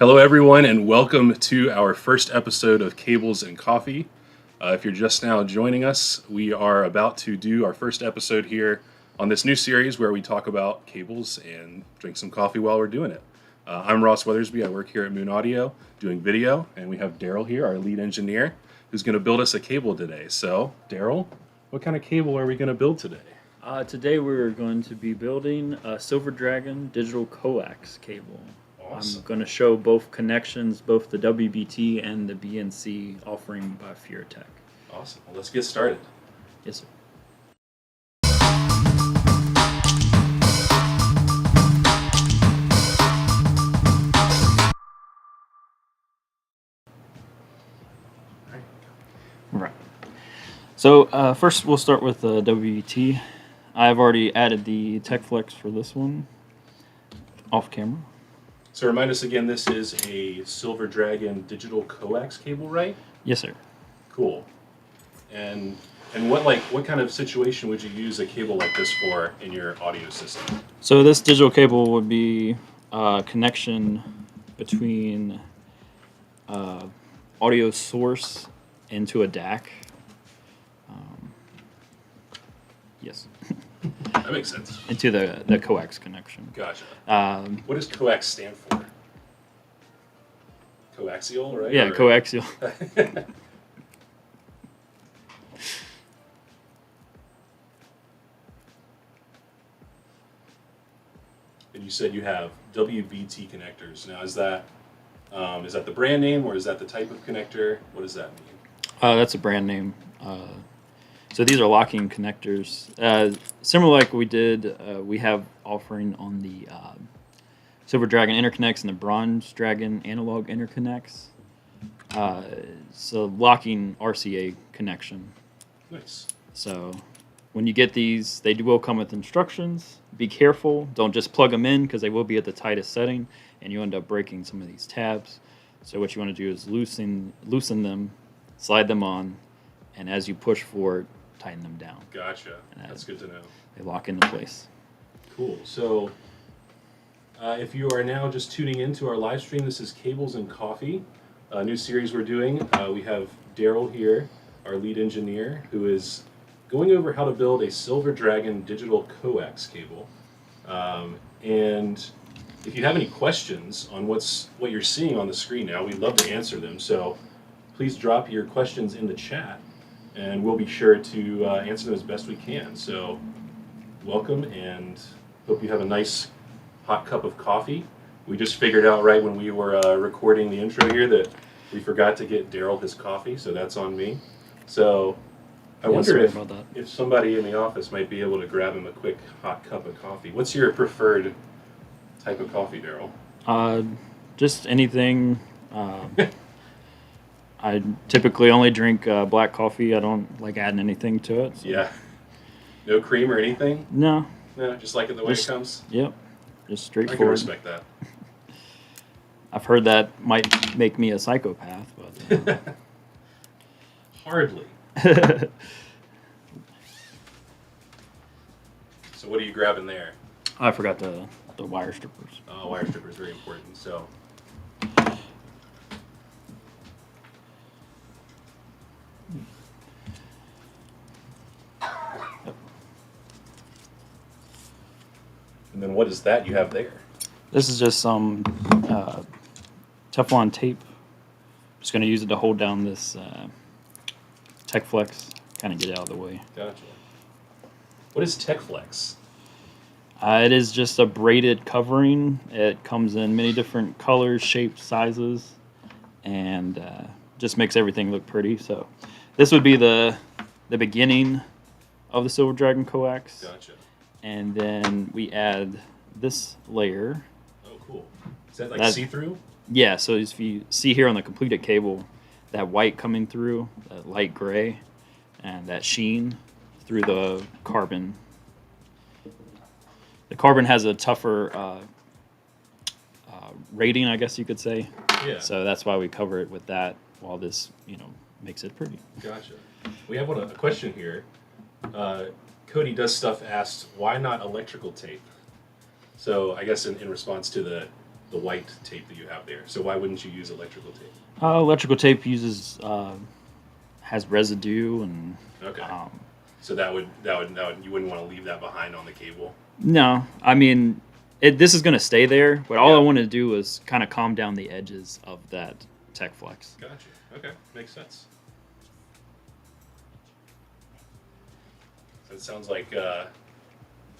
Hello, everyone, and welcome to our first episode of Cables and Coffee. If you're just now joining us, we are about to do our first episode here on this new series where we talk about cables and drink some coffee while we're doing it. I'm Ross Weathersby. I work here at Moon Audio doing video, and we have Daryl here, our lead engineer, who's going to build us a cable today. So, Daryl, what kind of cable are we going to build today? Today we're going to be building a Silver Dragon digital coax cable. Awesome. I'm going to show both connections, both the WBT and the BNC offering by FureTech. Awesome. Well, let's get started. Yes, sir. Right. So first we'll start with the WBT. I've already added the TechFlex for this one off camera. So remind us again, this is a Silver Dragon digital coax cable, right? Yes, sir. Cool. And what kind of situation would you use a cable like this for in your audio system? So this digital cable would be a connection between audio source into a DAC. Yes. That makes sense. Into the coax connection. Gotcha. Um, What does coax stand for? Coaxial, right? yeah, coaxial. And you said you have WBT connectors. Now, is that the brand name or is that the type of connector? What does that mean? That's a brand name. So these are locking connectors. Similar like we did, we have offering on the Silver Dragon interconnects and the Bronze Dragon analog interconnects. So locking RCA connection. Nice. So when you get these, they will come with instructions. Be careful. Don't just plug them in because they will be at the tightest setting and you end up breaking some of these tabs. So what you want to do is loosen them, slide them on, and as you push forward, tighten them down. Gotcha. That's good to know. They lock into place. Cool. So if you are now just tuning into our live stream, this is Cables and Coffee, a new series we're doing. We have Daryl here, our lead engineer, who is going over how to build a Silver Dragon digital coax cable. And if you have any questions on what you're seeing on the screen now, we'd love to answer them. So please drop your questions in the chat, and we'll be sure to answer them as best we can. So welcome, and hope you have a nice hot cup of coffee. We just figured out right when we were recording the intro here that we forgot to get Daryl his coffee, so that's on me. So I wonder if somebody in the office might be able to grab him a quick hot cup of coffee. What's your preferred type of coffee, Daryl? Just anything. I typically only drink black coffee. I don't like adding anything to it. So. Yeah. No cream or anything? No. No, just like it the way it comes? Yep. Just I straightforward. can respect that. I've heard that might make me a psychopath, but Hardly. So what are you grabbing there? I forgot the wire strippers. Wire strippers, very important. So and then what is that you have there? This is just some Teflon tape. Just going to use it to hold down this TechFlex, kind of get it out of the way. Gotcha. What is TechFlex? It is just a braided covering. It comes in many different colors, shapes, sizes, and just makes everything look pretty. So this would be the beginning of the Silver Dragon coax. Gotcha. And then we add this layer. Oh, cool. Is that like see-through? Yeah, so if you see here on the completed cable, that white coming through, that light gray, and that sheen through the carbon. The carbon has a tougher rating, I guess you could say. Yeah. So that's why we cover it with that, while this, makes it pretty. Gotcha. We have a question here. Cody Does Stuff asked, why not electrical tape? So I guess in response to the the white tape that you have there. So why wouldn't you use electrical tape? Electrical tape uses has residue and Okay. So that would you wouldn't want to leave that behind on the cable. no, I mean this is going to stay there, but all Yeah. I want to do is kind of calm down the edges of that Tech Flex. Gotcha. Okay, makes sense. So it sounds like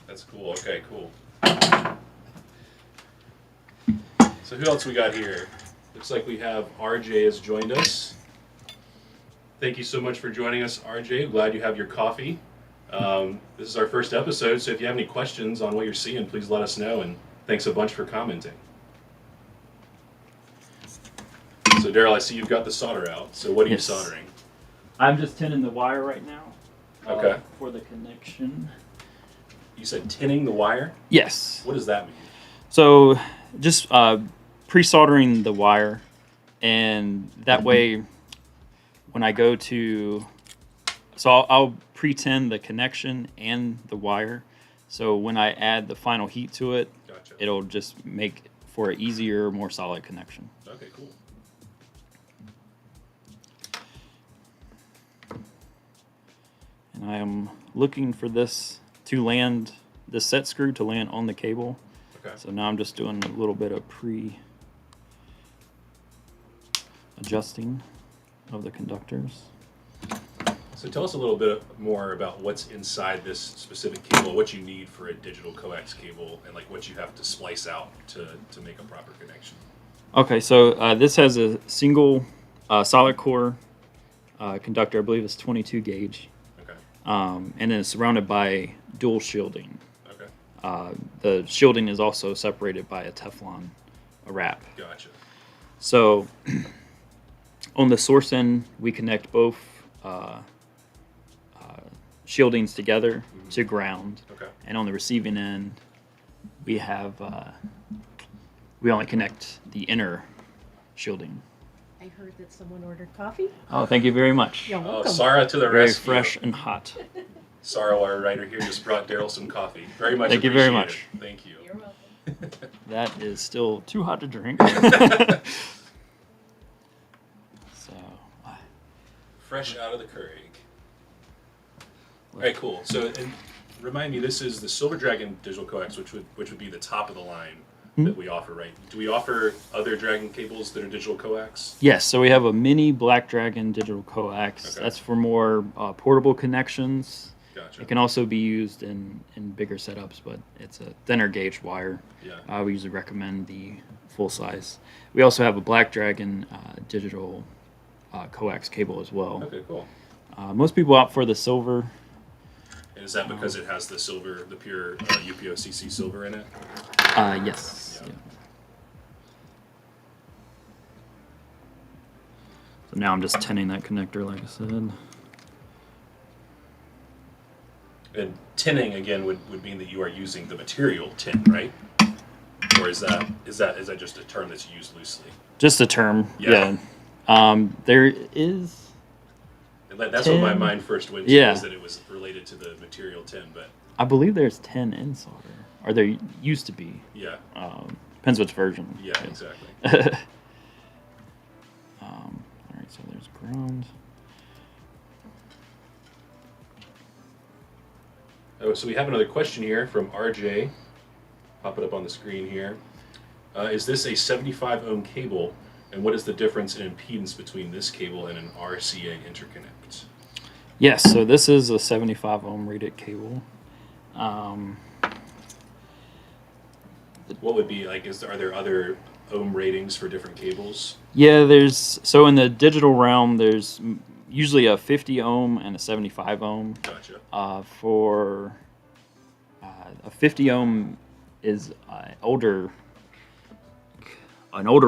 that's cool. Okay, cool. So who else we got here? Looks like we have RJ has joined us. Thank you so much for joining us, RJ. Glad you have your coffee. This is our first episode, so if you have any questions on what you're seeing, please let us know, and thanks a bunch for commenting. So Daryl, I see you've got the solder out. So what are you soldering? I'm just tinning the wire right now. Okay. For the connection. You said tinning the wire? Yes. What does that mean? So just pre-soldering the wire, and that way when I go to, so I'll pre-tin the connection and the wire, so when I add the final heat to it, Gotcha. it'll just make for an easier, more solid connection. Okay, cool. And I am looking for this to land, this set screw to land on the cable. Okay. So now I'm just doing a little bit of adjusting of the conductors. So tell us a little bit more about what's inside this specific cable, what you need for a digital coax cable, and like what you have to splice out to make a proper connection. Okay, so this has a single solid core conductor. I believe it's 22 gauge. Okay. And then it's surrounded by dual shielding. Okay. The shielding is also separated by a Teflon wrap. Gotcha. So on the source end, we connect both shieldings together to ground. Okay. And on the receiving end, we have we only connect the inner shielding. I heard that someone ordered coffee. Oh, thank you very much. You're welcome. Sarah to the Very rescue. fresh and hot. Sarah, our writer here, just brought Daryl some coffee. Very much Thank you very appreciated. much. Thank you. You're welcome. That is still too hot to drink. So, Fresh out of the Keurig. All right, cool. So, and remind me, this is the Silver Dragon digital coax, which would be the top of the line that we offer, right? Do we offer other Dragon cables that are digital coax? yes, so we have a mini Black Dragon digital coax. Okay. That's for more portable connections. Gotcha. It can also be used in bigger setups, but it's a thinner gauge wire. Yeah. We usually recommend the full size. We also have a Black Dragon digital coax cable as well. Okay, cool. Most people opt for the silver. And is that because it has the silver, the pure UPOCC silver in it? Yes. Yeah. Yeah. So now I'm just tinning that connector, like I said. And tinning again would mean that you are using the material tin, right? Or is that just a term that's used loosely? Just a term. Yeah. There is. And that's what my Tin. mind first went to, Yeah. is that it was related to the material tin, but I believe there's 10 in solder. Or there used to be. yeah, Depends which version. yeah, exactly. All right, so there's ground. Oh, so we have another question here from RJ. Pop it up on the screen here. Is this a 75 ohm cable, and what is the difference in impedance between this cable and an RCA interconnect? Yes, so this is a 75 ohm rated cable. What would be like? Are there other ohm ratings for different cables? Yeah, so in the digital realm, there's usually a 50 ohm and a 75 ohm. Gotcha. For a 50 ohm is an older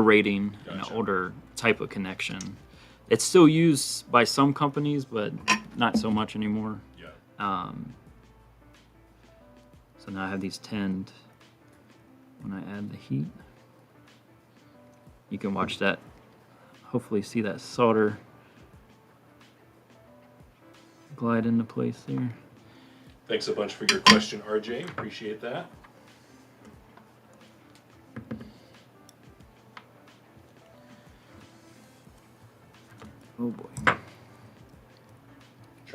rating and an Gotcha. older type of connection. It's still used by some companies, but not so much anymore. Yeah. So now I have these tinned. When I add the heat, you can watch that. Hopefully, see that solder glide into place there. Thanks a bunch for your question, RJ. Appreciate that.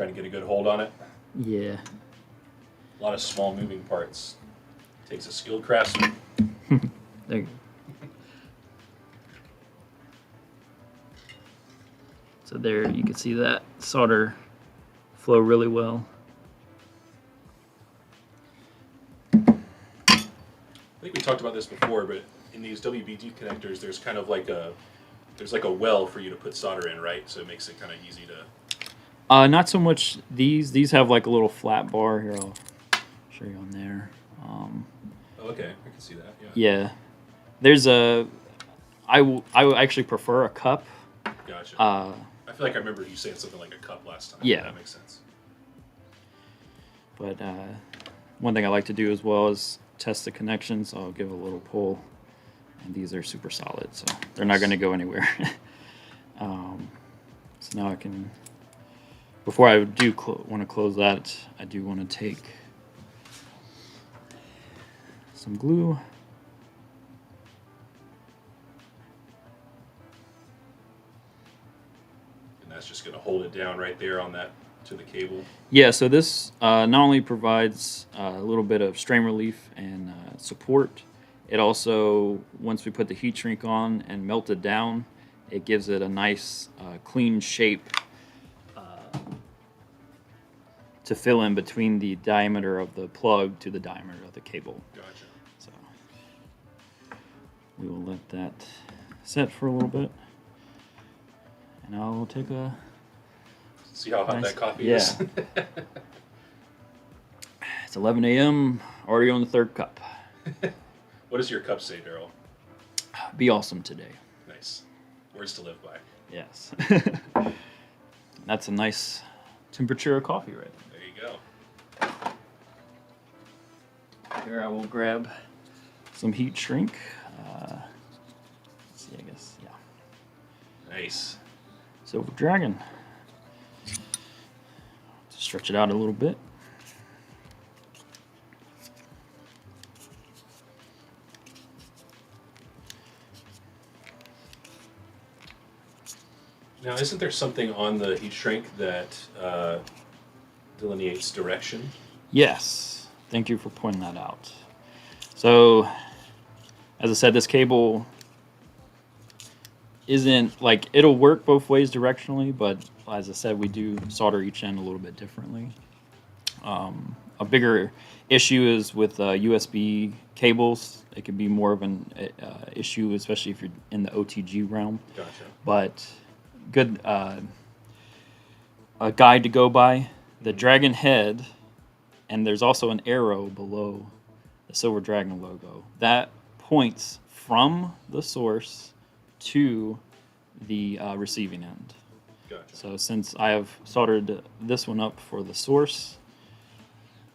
Trying to get a good hold on it. Yeah. A lot of small moving parts. Takes a skilled craftsman. There you go. So there you can see that solder flow really well. I think we talked about this before, but in these WBD connectors, there's kind of like a well for you to put solder in, right? So it makes it kind of easy to. Not so much these. These have like a little flat bar here. I'll show you on there. Oh, okay, I can see that. Yeah. Yeah. There's a. I would actually prefer a cup. Gotcha. I feel like I remember you saying something like a cup last time. Yeah. That makes sense. But one thing I like to do as well is test the connections. I'll give a little pull, and these are super solid, so they're not going to go anywhere. So now I can. Before I do want to close that, I do want to take some glue. And that's just going to hold it down right there on that to the cable. Yeah, so this not only provides a little bit of strain relief and support, it also, once we put the heat shrink on and melt it down, it gives it a nice clean shape to fill in between the diameter of the plug to the diameter of the cable. Gotcha. So we will let that set for a little bit, and I'll take a. See how hot Nice. that coffee Yeah. is? It's 11 a.m. Already on the third cup. What does your cup say, Daryl? Be awesome today. Nice. Words to live by. Yes. That's a nice temperature of coffee right There you go. there. Here I will grab some heat shrink. Let's see, I guess, yeah. Nice. Silver Dragon. Stretch it out a little bit. Now, isn't there something on the heat shrink that delineates direction? Yes, thank you for pointing that out. So, as I said, this cable isn't like it'll work both ways directionally, but as I said, we do solder each end a little bit differently. A bigger issue is with USB cables. It can be more of an issue, especially if you're in the OTG realm. Gotcha. But good a guide to go by, the dragon head, and there's also an arrow below the Silver Dragon logo that points from the source to the receiving end. Gotcha. So since I have soldered this one up for the source,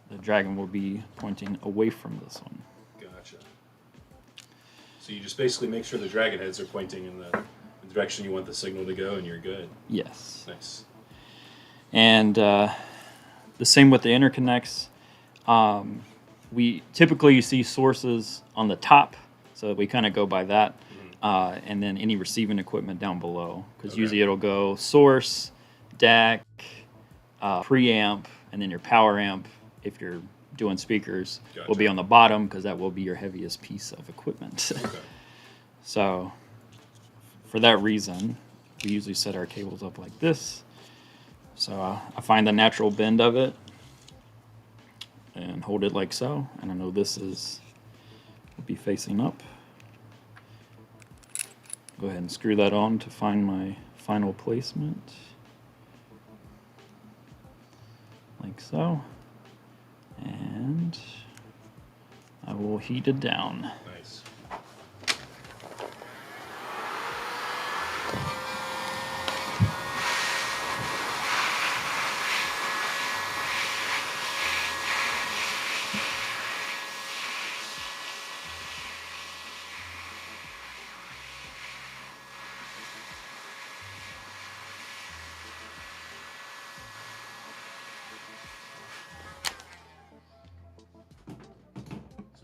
the dragon will be pointing away from this one. Gotcha. So you just basically make sure the dragon heads are pointing in the direction you want the signal to go, and you're good. Yes. Nice. And the same with the interconnects. We typically you see sources on the top, so we kind of go by that, and then any receiving equipment down below, because Okay. usually it'll go source, DAC, preamp, and then your power amp. If you're doing speakers, will be Gotcha. on the bottom because that will be your heaviest piece of equipment. Okay. So for that reason, we usually set our cables up like this. So I find the natural bend of it and hold it like so. And I know this will be facing up. Go ahead and screw that on to find my final placement. Like so. And I will heat it down. Nice.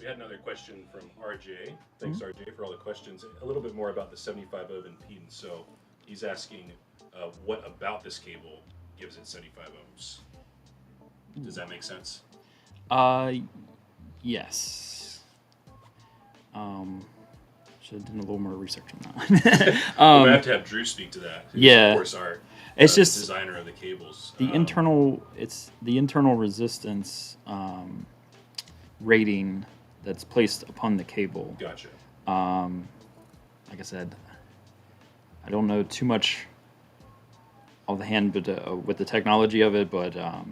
We had another question from RJ. Thanks, RJ, for all the questions. A little bit more about the 75 ohm impedance. So he's asking, what about this cable gives it 75 ohms. Does that make sense? Yes. Should have done a little more research on that. We're gonna have to have Drew speak to that. Who's, yeah. of course, our It's just designer of the cables. the internal resistance rating that's placed upon the cable. Gotcha. Like I said, I don't know too much offhand, but with the technology of it, but I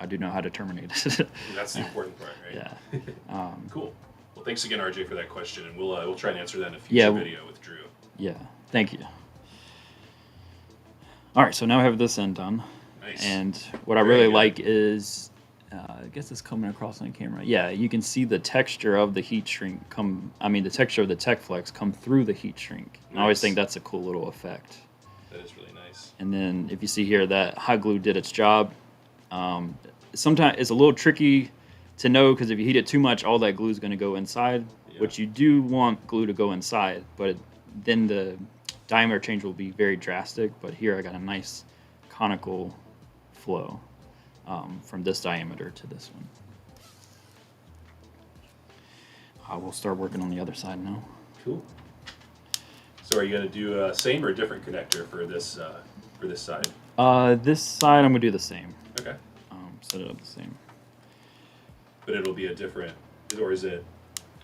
do know how to terminate it. That's the important part, right? Yeah. Cool. Well, thanks again, RJ, for that question, and we'll try and answer that in a future video with Drew. Yeah. Thank you. All right, so now I have this end done. Nice. And what I really like is, I guess it's coming across on camera. Yeah, you can see the texture of the heat shrink the texture of the tech flex come through the heat shrink. Nice. I always think that's a cool little effect. That is really nice. And then if you see here that hot glue did its job. Sometimes it's a little tricky to know because if you heat it too much, all that glue is going to go inside, which you do want glue to go inside, but then the diameter change will be very drastic. But here I got a nice conical flow from this diameter to this one. We'll start working on the other side now. Cool. So are you going to do a same or a different connector for this side? This side I'm going to do the same. Okay. Set it up the same. But it'll be a different, or is it,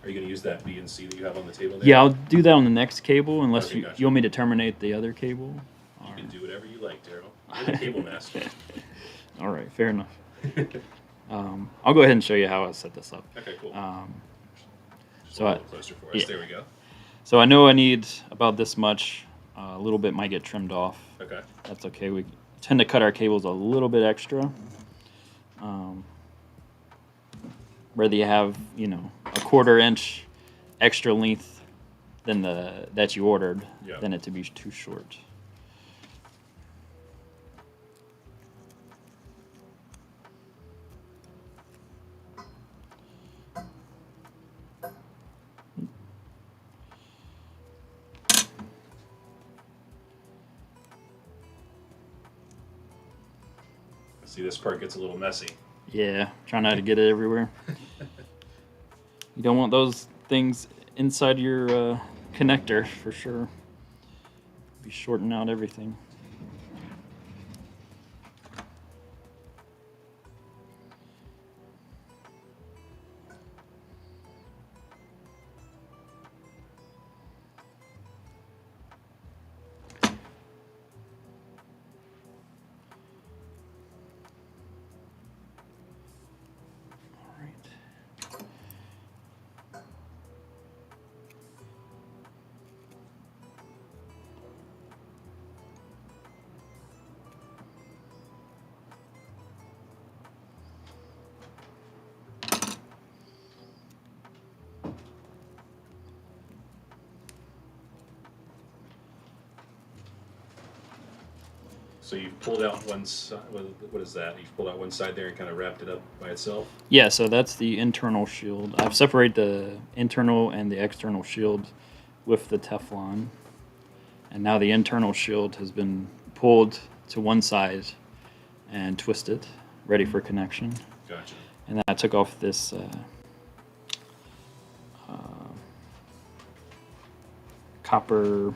are you going to use that B and C that you have on the table there? Yeah, I'll do that on the next cable unless Okay, you gotcha. want me to terminate the other cable. You can do whatever you like, Daryl. You're the cable master. All right, fair enough. I'll go ahead and show you how I set this up. Okay, cool. Just so a little closer for us. yeah. There we go. So I know I need about this much. A little bit might get trimmed off. Okay. That's okay. We tend to cut our cables a little bit extra. Whether you have, a 1/4 inch extra length than that you ordered, than it to be too short. See, this part gets a little messy. Yeah, try not to get it everywhere. You don't want those things inside your connector for sure. Be shorting out everything. So you've pulled out one side. What is that? You've pulled out one side there and kind of wrapped it up by itself? Yeah, so that's the internal shield. I've separated the internal and the external shield with the Teflon. And now the internal shield has been pulled to one side and twisted, ready for connection. Gotcha. And then I took off this copper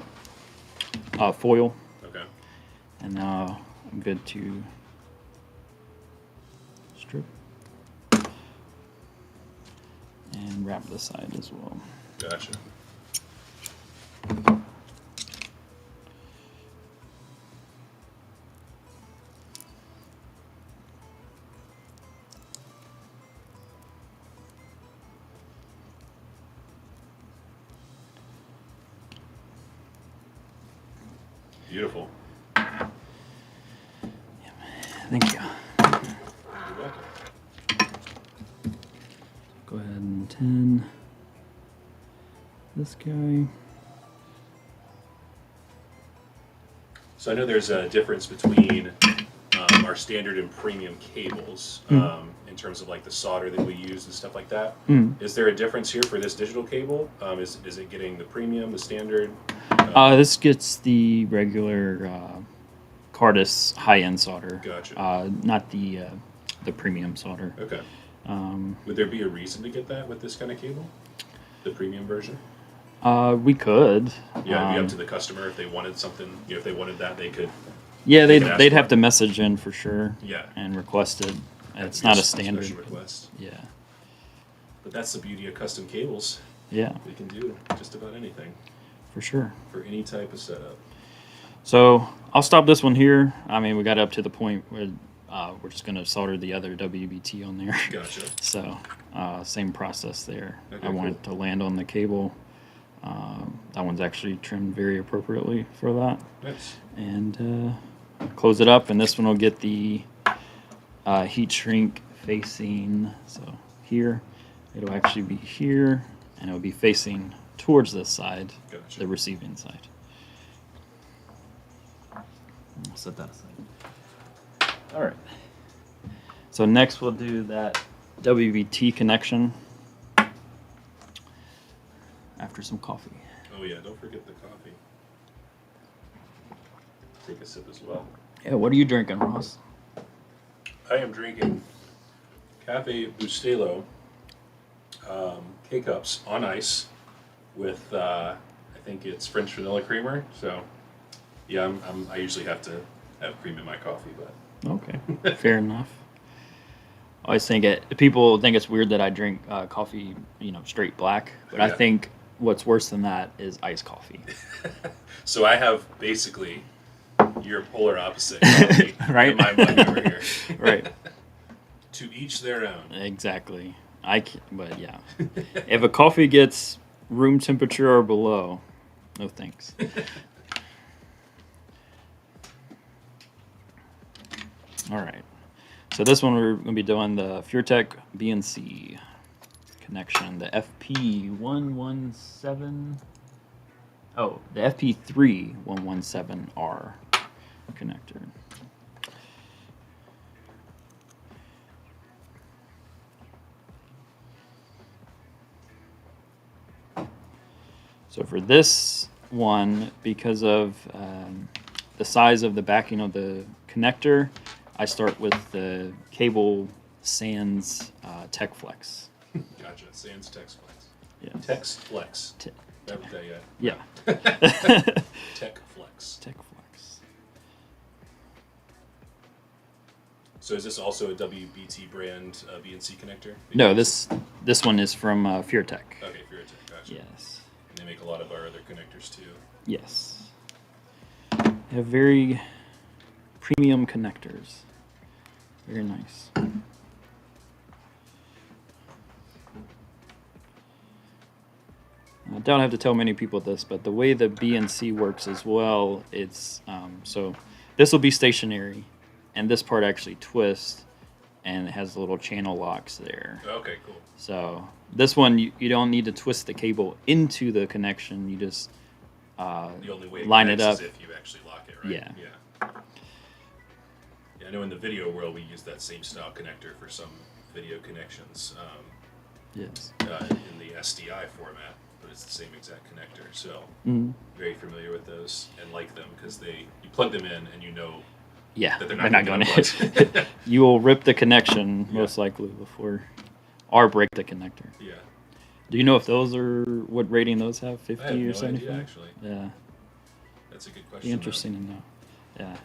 foil. Okay. And now I'm good to strip and wrap the side as well. Gotcha. Beautiful. Thank you. You're welcome. Go ahead and tin this guy. So I know there's a difference between our standard and premium cables in terms of like the solder that we use and stuff like that. Is there a difference here for this digital cable? Is it getting the premium, the standard? This gets the regular Cardis high-end solder. Gotcha. Not the premium solder. Okay. Would there be a reason to get that with this kind of cable? The premium version? We could. Yeah, it'd be up to the customer if they wanted something. You know, if they wanted that, they could. Yeah, they could ask they'd for have it. to message in for sure. Yeah. And request it. It's That'd not be a standard. special request. Yeah. But that's the beauty of custom cables. Yeah, We can do just about anything for sure. for any type of setup. So I'll stop this one here. I mean, we got up to the point where we're just going to solder the other WBT on there. Gotcha. So same process there. Okay, I want it to land on the cable. That one's actually trimmed very appropriately for that. Nice. And close it up, and this one will get the heat shrink facing. So here, it'll actually be here, and it'll be facing towards this side, Gotcha. the receiving side. I'll set that aside. All right. So next we'll do that WBT connection after some coffee. Oh yeah, don't forget the coffee. Take a sip as well. Yeah, what are you drinking, Ross? I am drinking Cafe Bustelo K-Cups on ice with, I think it's French vanilla creamer. So, yeah, I usually have to have cream in my coffee, but. Okay, fair enough. I always think people think it's weird that I drink coffee, straight black. But I Yeah. think what's worse than that is iced coffee. So I have basically your polar opposite coffee Right? in my mug over here. Right. To each their own. Exactly. But yeah, if a coffee gets room temperature or below, no thanks. All right. So this one we're going to be doing the FureTech BNC connection, the FP117. Oh, the FP3117R connector. So for this one, because of the size of the backing of the connector, I start with the cable Sans Tech Flex. Gotcha. Sans Tex Flex. Yes. Tex Flex. Te- That, yeah. yeah. Tech Flex. Tech Flex. So is this also a WBT brand BNC connector? No, this one is from FureTech. Okay, FureTech. Gotcha. Yes. And they make a lot of our other connectors too. Yes. They have very premium connectors. Very nice. I don't have to tell many people this, but the way the BNC works as well, it's so this will be stationary, and this part actually twists, and it has little channel locks there. Okay, cool. So this one, you don't need to twist the cable into the connection. You just The only way line it connects up. is if you actually lock it, right? Yeah. Yeah. Yeah, I know in the video world we use that same style connector for some video connections Yes. in the SDI format, but it's the same exact connector. So very familiar with those and like them because you plug them in and you know Yeah, that they're they're not not going gonna to buzz. hit. You will rip the connection Yeah. most likely before, or break the connector. Yeah. Do you know if those are what rating those have? 50 I have or no 75? idea, actually. Yeah, That's a good question. be interesting to know. Yeah.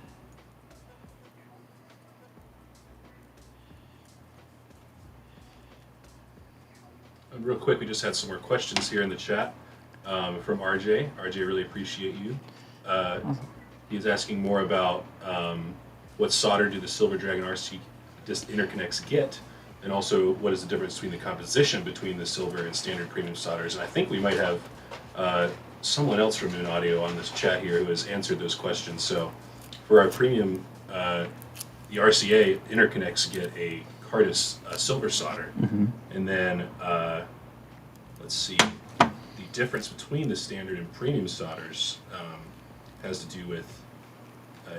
And real quick, we just had some more questions here in the chat from RJ. RJ, really appreciate you. He's asking more about what solder do the Silver Dragon RC disc interconnects get, and also what is the difference between the composition between the silver and standard premium solders. And I think we might have someone else from Moon Audio on this chat here who has answered those questions. So for our premium, the RCA interconnects get a Cardis silver solder, and then let's see, the difference between the standard and premium solders has to do with,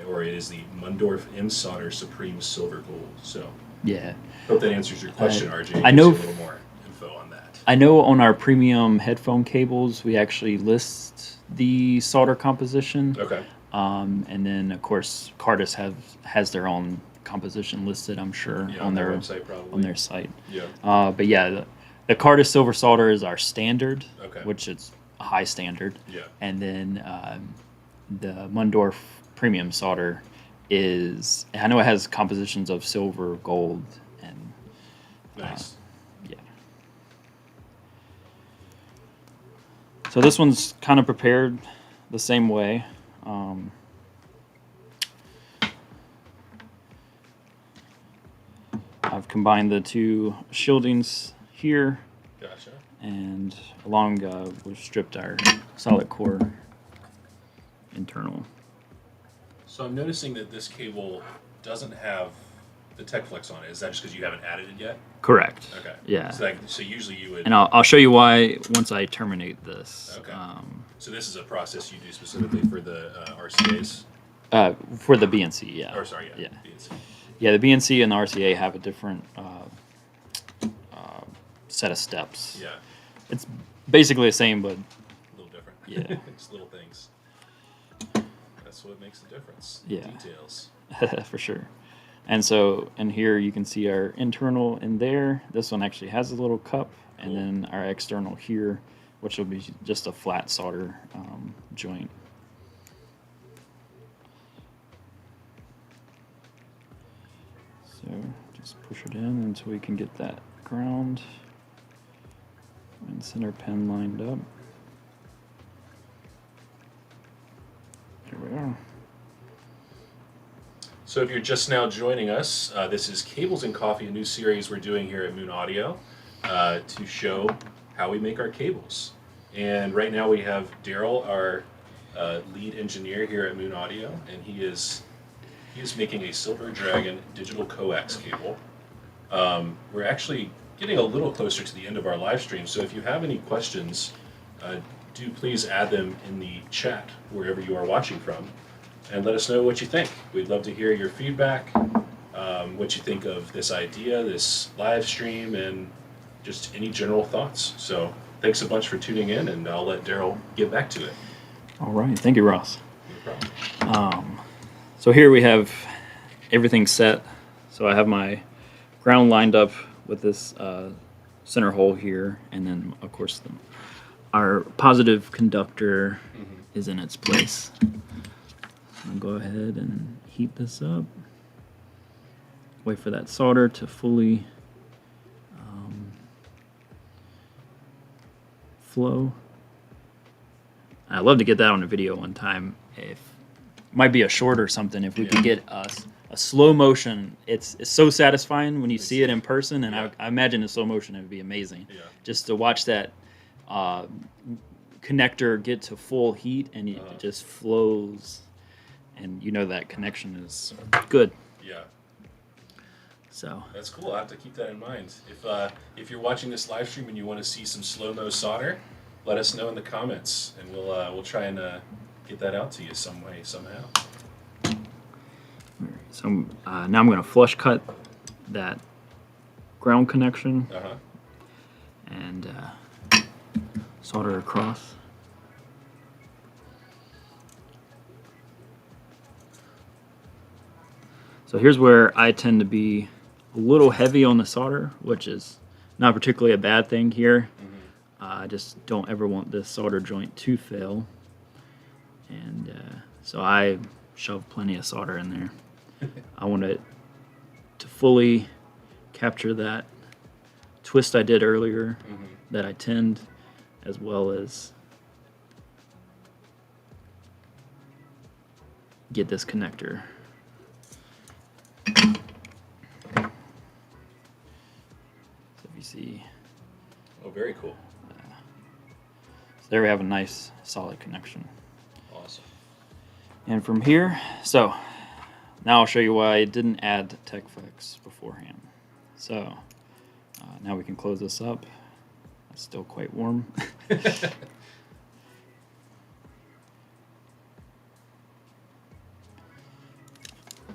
or it is the Mundorf M solder Supreme Silver Gold. So Yeah. hope that answers your question, RJ. I know Gives you a little more info on that. I know on our premium headphone cables, we actually list the solder composition. Okay. And then of course Cardis has their own composition listed, I'm sure, Yeah, on their website probably. on their site. Yeah. But yeah, the Cardis silver solder is our standard, Okay. which is a high standard. Yeah. And then the Mundorf premium solder is, I know it has compositions of silver, gold, and Nice. yeah. So this one's kind of prepared the same way. I've combined the two shieldings here, Gotcha. and along we've stripped our solid core internal. So I'm noticing that this cable doesn't have the TechFlex on it. Is that just because you haven't added it yet? Correct. Okay. Yeah. So usually you would. And I'll show you why once I terminate this. Okay. So this is a process you do specifically for the RCAs? For the BNC, yeah. Or sorry, yeah. Yeah. BNC. Yeah, the BNC and the RCA have a different set of steps. Yeah. It's basically the same, but A little different. Yeah. Just little things. That's what makes the difference. Yeah. Details. for sure. And so, and here you can see our internal in there. This one actually has a little cup, and Cool. then our external here, which will be just a flat solder joint. So just push it in until we can get that ground and center pin lined up. There we are. So if you're just now joining us, this is Cables and Coffee, a new series we're doing here at Moon Audio to show how we make our cables. And right now we have Daryl, our lead engineer here at Moon Audio, and he is making a Silver Dragon digital coax cable. We're actually getting a little closer to the end of our live stream, so if you have any questions, do please add them in the chat wherever you are watching from, and let us know what you think. We'd love to hear your feedback, what you think of this idea, this live stream, and just any general thoughts. So thanks a bunch for tuning in, and I'll let Daryl get back to it. All right, thank you, Ross. No problem. So here we have everything set. So I have my ground lined up with this center hole here, and then of course our positive conductor is in its place. I'll go ahead and heat this up. Wait for that solder to fully flow. I'd love to get that on a video one time. If might be a short or something. If we could get a slow motion, it's so satisfying when you see it in person, and I imagine in slow motion it would be amazing. Yeah. Just to watch that connector get to full heat and it just flows, and you know that connection is good. Yeah. So That's cool. I'll have to keep that in mind. If you're watching this live stream and you want to see some slow-mo solder, let us know in the comments, and we'll try and get that out to you some way, somehow. so now I'm going to flush cut that ground connection Uh-huh. and solder across. So here's where I tend to be a little heavy on the solder, which is not particularly a bad thing here. I just don't ever want this solder joint to fail. And so I shove plenty of solder in there. I want it to fully capture that twist I did earlier that I tinned, as well as get this connector. So if you see, Oh, very cool. so there we have a nice solid connection. Awesome. And from here, so now I'll show you why I didn't add TechFlex beforehand. So now we can close this up. It's still quite warm.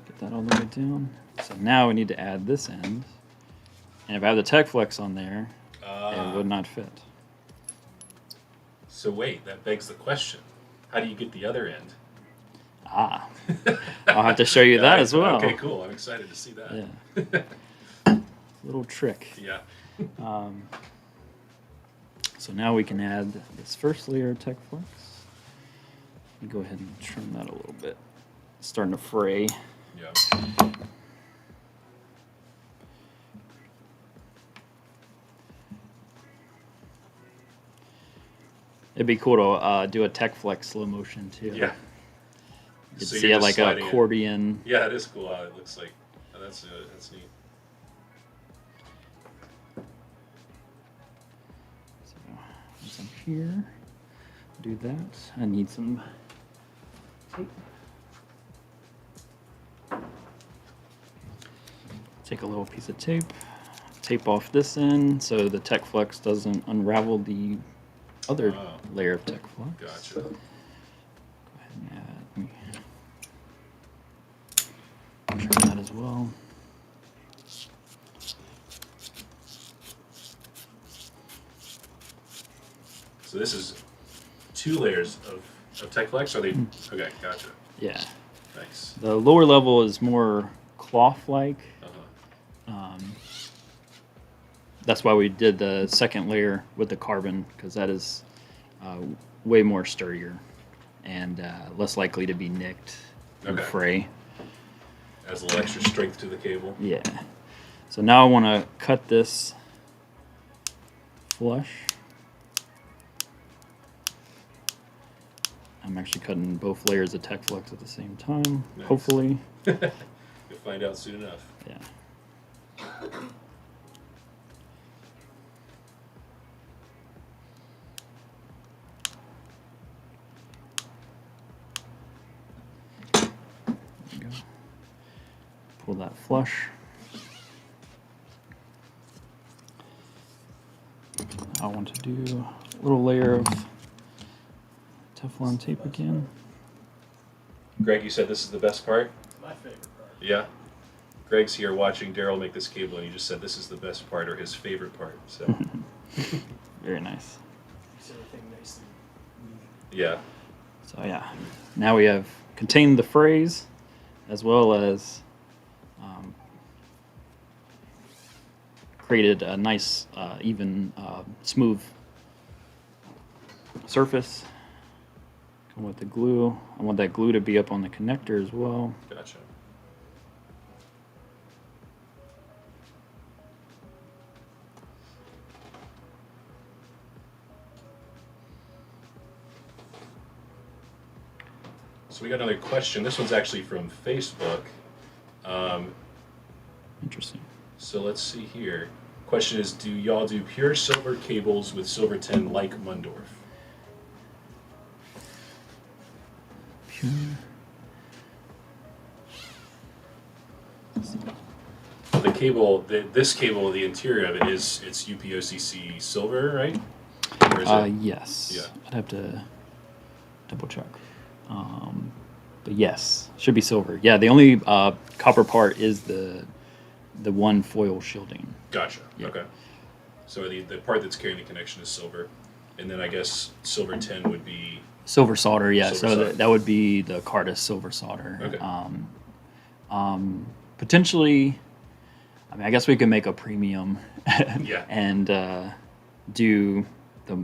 Get that all the way down. So now we need to add this end. And if I have the TechFlex on there, it would not fit. So wait, that begs the question. How do you get the other end? Ah, I'll have to show you that as well. Okay, cool. I'm excited to see that. Yeah. Little trick. Yeah. So now we can add this first layer of TechFlex. Let me go ahead and trim that a little bit. It's starting to fray. Yeah. It'd be cool to do a TechFlex slow motion too. Yeah. You could So see you're it just like an sliding it. accordion. Yeah, it is cool how it looks like. Oh, that's neat. So once I'm here, do that. I need some tape. Take a little piece of tape, tape off this end so the TechFlex doesn't unravel the other layer of TechFlex. Gotcha. Go ahead and add, trim that as well. So this is 2 layers of TechFlex? Are they? Okay, gotcha. Yeah. Nice. The lower level is more cloth-like. That's why we did the second layer with the carbon, because that is way more sturdier and less likely to be nicked and Okay. fray. Adds a little extra strength to the cable. Yeah. So now I want to cut this flush. I'm actually cutting both layers of TechFlex at the same time, Nice. hopefully. You'll find out soon enough. Yeah. There we go. Pull that flush. I want to do a little layer of Teflon tape again. Greg, you said this is the best part? My favorite part. Yeah. Greg's here watching Daryl make this cable, and he just said this is the best part or his favorite part. So, Very nice. Makes everything nicely neat. yeah. So yeah, now we have contained the phrase as well as created a nice, even, smooth surface. Come with the glue. I want that glue to be up on the connector as well. Gotcha. So we got another question. This one's actually from Facebook. Interesting. So let's see here. Question is, do y'all do pure silver cables with silver tin like Mundorf? Pure. The cable, this cable, the interior of it it's UPOCC silver, right? Or is it? Yes. Yeah. I'd have to double check. But yes, should be silver. Yeah, the only copper part is the one foil shielding. Gotcha. Yeah. Okay. So the part that's carrying the connection is silver, and then I guess silver tin would be. Silver solder, yeah. Silver So solder. that would be the Cardis silver solder. Okay. Potentially, I mean, I guess we could make a premium Yeah. and do the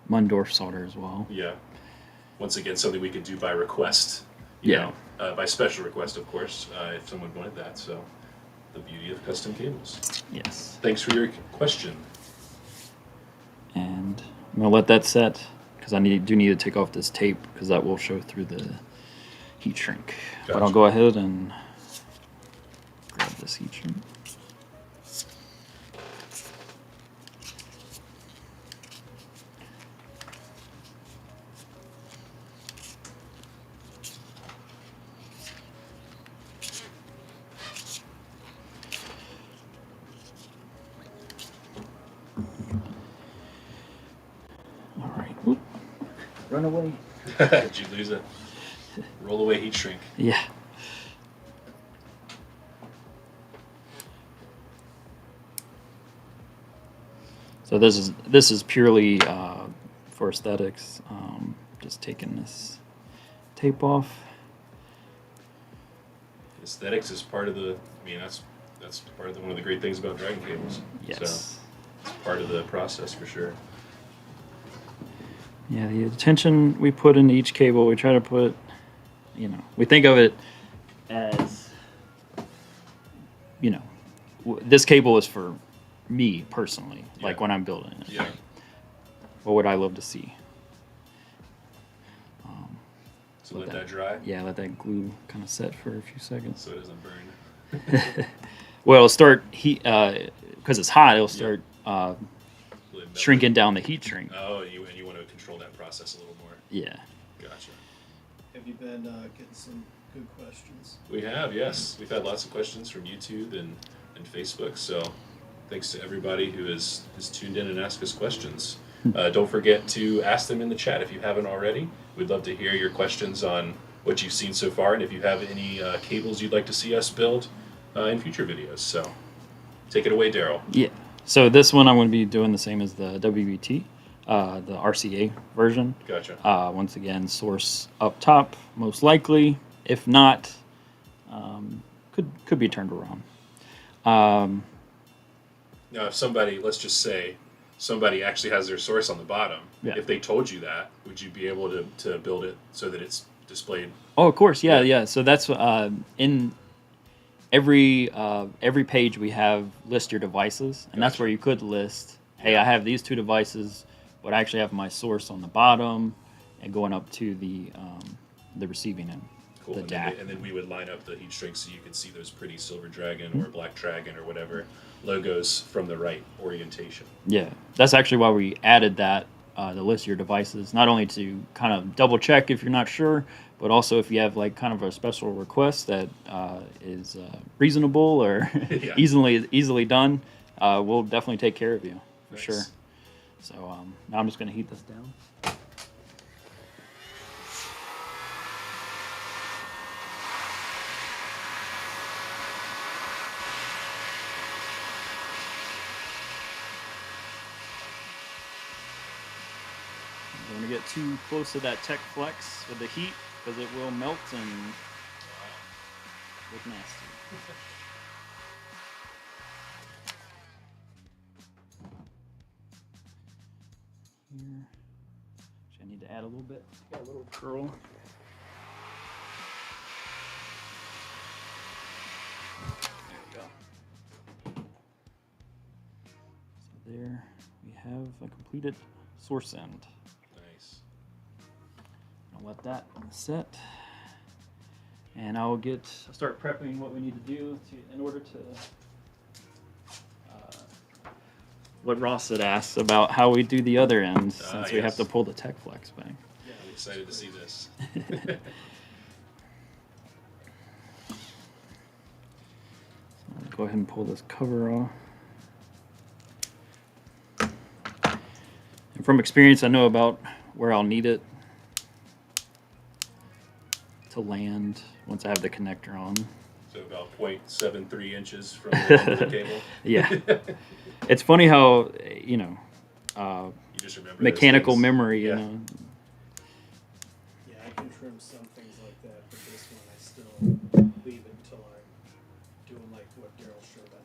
Mundorf solder as well. Yeah. Once again, something we could do by request. Yeah. By special request, of course, if someone wanted that. So, the beauty of custom cables. Yes. Thanks for your question. And I'm gonna let that set because I do need to take off this tape because that will show through the heat shrink. But I'll Gotcha. go ahead and grab this heat shrink. All right. Oop. Run away. Did you lose it? Roll away heat shrink. Yeah. So this is purely for aesthetics. Just taking this tape off. aesthetics is part of the. I mean, that's part of one of the great things about dragon cables. Yes. So it's part of the process for sure. Yeah, the attention we put into each cable, we try to put, we think of it as, this cable is for me personally, like Yeah. when I'm building it. Yeah. What would I love to see? So let that dry. Yeah, let that glue kind of set for a few seconds. So it doesn't burn. Well, it'll start heat, because it's hot, it'll start Really melt shrinking it. down the heat shrink. Oh, and you want to control that process a little more. Yeah. Gotcha. Have you been getting some good questions? We have, yes. We've had lots of questions from YouTube and Facebook. So thanks to everybody who has tuned in and asked us questions. Don't forget to ask them in the chat if you haven't already. We'd love to hear your questions on what you've seen so far, and if you have any cables you'd like to see us build in future videos. So take it away, Daryl. Yeah. So this one I'm going to be doing the same as the WBT, the RCA version. Gotcha. Once again, source up top, most likely. If not, could be turned around. Now, if somebody, let's just say, somebody actually has their source on the bottom, Yeah. if they told you that, would you be able to build it so that it's displayed? Oh, of course, yeah, Yeah. yeah. So that's in every page we have list your devices, and that's Gotcha. where you could list, hey, Yeah. I have these two devices, but I actually have my source on the bottom and going up to the receiving end, Cool. the And DAC. then we would line up the heat shrink so you could see those pretty silver dragon or black dragon or whatever logos from the right orientation. Yeah, that's actually why we added that, the list your devices, not only to kind of double check if you're not sure, but also if you have like kind of a special request that is reasonable or Yeah. easily done, we'll definitely take care of you for Nice. sure. So now I'm just going to heat this down. Don't want to get too close to that tech flex with the heat because it will melt and look nasty. Here, actually I need to add a little bit. Got a little curl. There we go. So there we have a completed source end. Nice. I'll let that set, and I'll start prepping what we need to do in order to. What Ross had asked about how we do the other end, since we have yes. to pull the tech flex back. Yeah, I'm excited to see this. I'll go ahead and pull this cover off. And from experience, I know about where I'll need it to land once I have the connector on. So about 0.73 inches from the end of the cable. Yeah. It's funny how, You just remember those mechanical things. memory, Yeah. Yeah, I can trim some things like that, but this one I still leave it until I'm doing like what Daryl showed on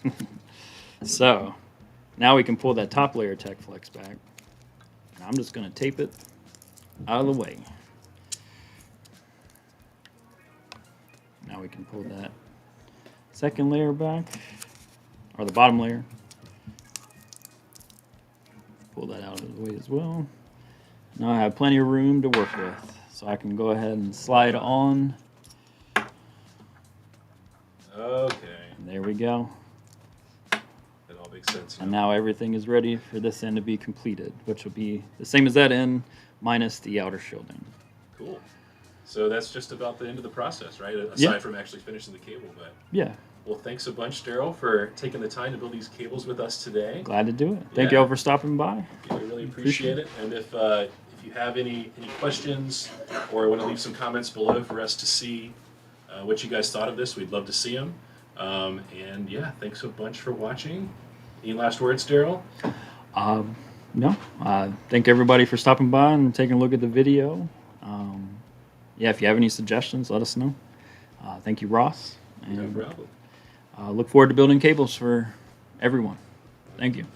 the other end. So now we can pull that top layer tech flex back. And I'm just going to tape it out of the way. Now we can pull that second layer back, or the bottom layer. Pull that out of the way as well. Now I have plenty of room to work with, so I can go ahead and slide on. Okay. And there we go. That all makes sense. And now everything is ready for this end to be completed, which will be the same as that end, minus the outer shielding. Cool. So that's just about the end of the process, right? Aside Yeah. from actually finishing the cable. But Yeah, well, thanks a bunch, Daryl, for taking the time to build these cables with us today. glad to do it. Thank Yeah. you all for stopping by. Yeah, we really appreciate it. And if you have any questions or want to leave some comments below for us to see what you guys thought of this, we'd love to see them. And yeah, thanks a bunch for watching. Any last words, Daryl? No, thank everybody for stopping by and taking a look at the video. Yeah, if you have any suggestions, let us know. Thank you, Ross. No And problem. look forward to building cables for everyone. Thank you.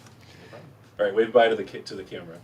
All right, wave bye to the camera.